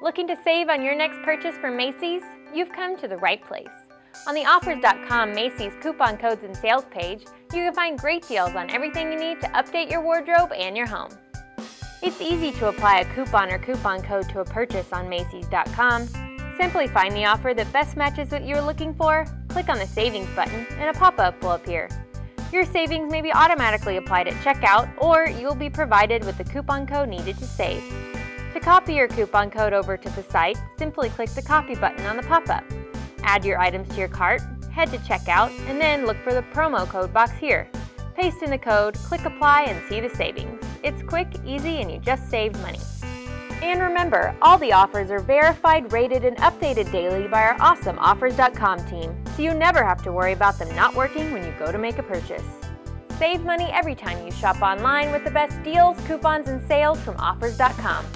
Looking to save on your next purchase from Macy's? You've come to the right place. On the Offers.com Macy's coupon codes and sales page, you can find great deals on everything you need to update your wardrobe and your home. It's easy to apply a coupon or coupon code to a purchase on Macys.com. Simply find the offer that best matches what you're looking for, click on the Savings button, and a pop-up will appear. Your savings may be automatically applied at checkout, or you'll be provided with the coupon code needed to save. To copy your coupon code over to the site, simply click the Copy button on the pop-up. Add your items to your cart, head to checkout, and then look for the promo code box here. Paste in the code, click Apply, and see the savings. It's quick, easy, and you just saved money. And remember, all the offers are verified, rated, and updated daily by our awesome Offers.com team, so you never have to worry about them not working when you go to make a purchase. Save money every time you shop online with the best deals, coupons, and sales from Offers.com.